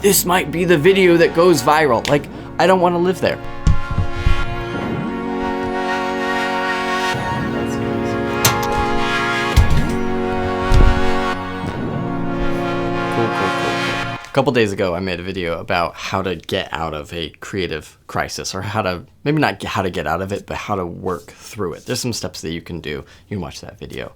this might be the video that goes viral. Like, I don't want to live there. Cool. A couple days ago, I made a video about how to get out of a creative crisis, or how to, maybe not how to get out of it, but how to work through it. There's some steps that you can do. You can watch that video.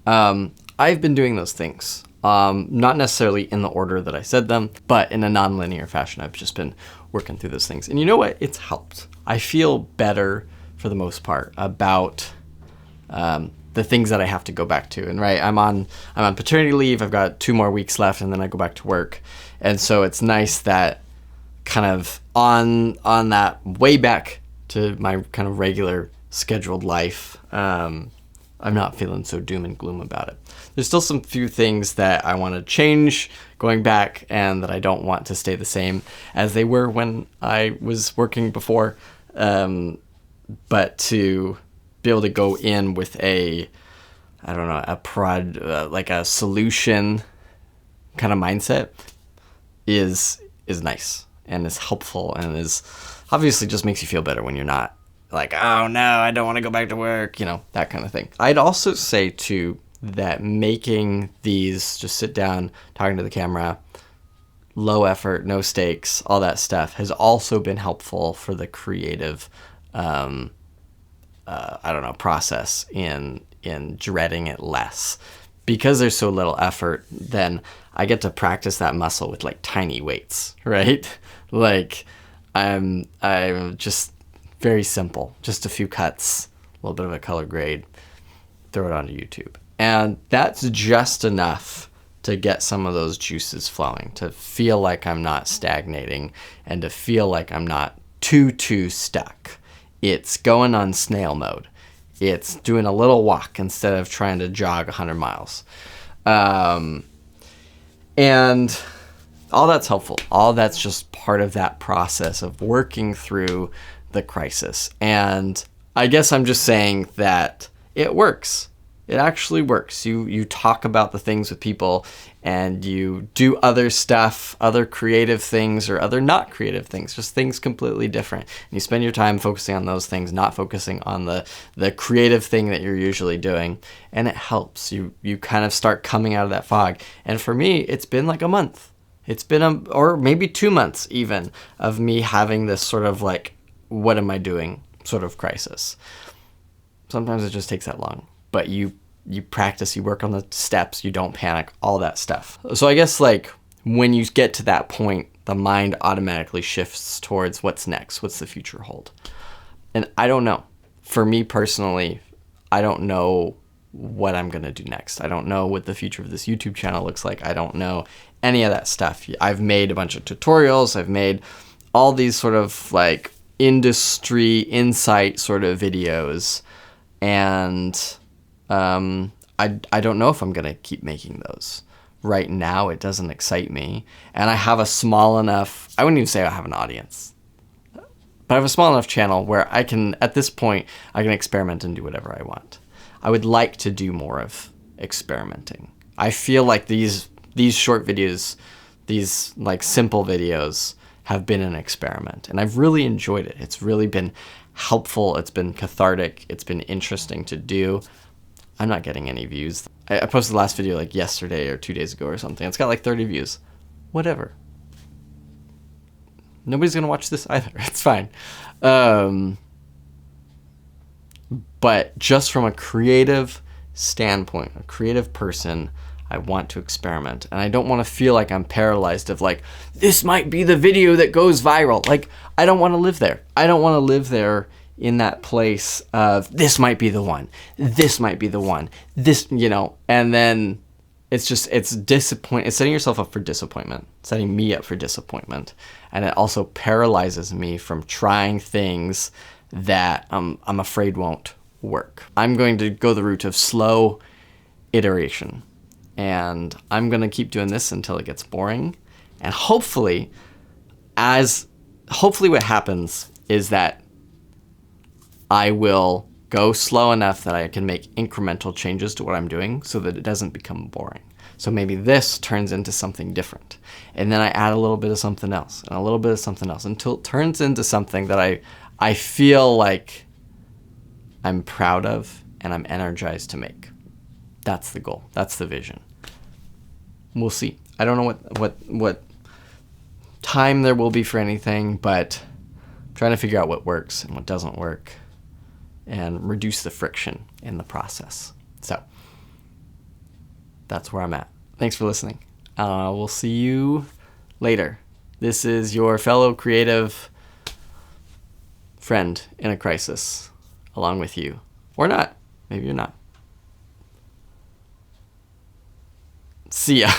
I've been doing those things, not necessarily in the order that I said them, but in a non-linear fashion. I've just been working through those things. And you know what? It's helped. I feel better for the most part about the things that I have to go back to. And right, I'm on paternity leave. I've got 2 more weeks left, and then I go back to work. And so it's nice that kind of on that way back to my kind of regular scheduled life, I'm not feeling so doom and gloom about it. There's still some few things that I want to change going back, and that I don't want to stay the same as they were when I was working before. But to be able to go in with a solution kind of mindset is nice and is helpful, and is obviously just makes you feel better when you're not like, oh no, I don't want to go back to work, that kind of thing. I'd also say too that making these, just sit down, talking to the camera, low effort, no stakes, all that stuff has also been helpful for the creative, process in dreading it less. Because there's so little effort, then I get to practice that muscle with like tiny weights, right? Like I'm just very simple, just a few cuts, a little bit of a color grade, throw it onto YouTube. And that's just enough to get some of those juices flowing, to feel like I'm not stagnating, and to feel like I'm not too stuck. It's going on snail mode. It's doing a little walk instead of trying to jog 100 miles. And all that's helpful. All that's just part of that process of working through the crisis. And I guess I'm just saying that it works. It actually works. You talk about the things with people, and you do other stuff, other creative things or other not creative things, just things completely different. And you spend your time focusing on those things, not focusing on the creative thing that you're usually doing. And it helps. You kind of start coming out of that fog. And for me, it's been like a month. It's been or maybe 2 months even, of me having this sort of like, what am I doing sort of crisis. Sometimes it just takes that long. But you practice, you work on the steps, you don't panic, all that stuff. So I guess like when you get to that point, the mind automatically shifts towards what's next, what's the future hold. And I don't know. For me personally, I don't know what I'm going to do next. I don't know what the future of this YouTube channel looks like. I don't know any of that stuff. I've made a bunch of tutorials. I've made all these sort of like industry insight sort of videos, and I don't know if I'm going to keep making those. Right now, it doesn't excite me. And I have a small enough, I wouldn't even say I have an audience, but I have a small enough channel where I can, at this point, I can experiment and do whatever I want. I would like to do more of experimenting. I feel like these short videos, these like simple videos, have been an experiment. And I've really enjoyed it. It's really been helpful. It's been cathartic. It's been interesting to do. I'm not getting any views. I posted the last video like yesterday or 2 days ago or something. It's got like 30 views. Whatever. Nobody's going to watch this either. It's fine. But just from a creative standpoint, a creative person, I want to experiment. And I don't want to feel like I'm paralyzed of like, this might be the video that goes viral. Like, I don't want to live there. I don't want to live there in that place of this might be the one, this might be the one, this, and then it's disappoint. It's setting yourself up for disappointment, setting me up for disappointment. And it also paralyzes me from trying things that I'm afraid won't work. I'm going to go the route of slow iteration, and I'm going to keep doing this until it gets boring. And hopefully what happens is that I will go slow enough that I can make incremental changes to what I'm doing so that it doesn't become boring. So maybe this turns into something different. And then I add a little bit of something else and a little bit of something else until it turns into something that I feel like I'm proud of and I'm energized to make. That's the goal. That's the vision. We'll see. I don't know what time there will be for anything, but I'm trying to figure out what works and what doesn't work and reduce the friction in the process. So that's where I'm at. Thanks for listening. We'll see you later. This is your fellow creative friend in a crisis, along with you. Or not. Maybe you're not. See ya.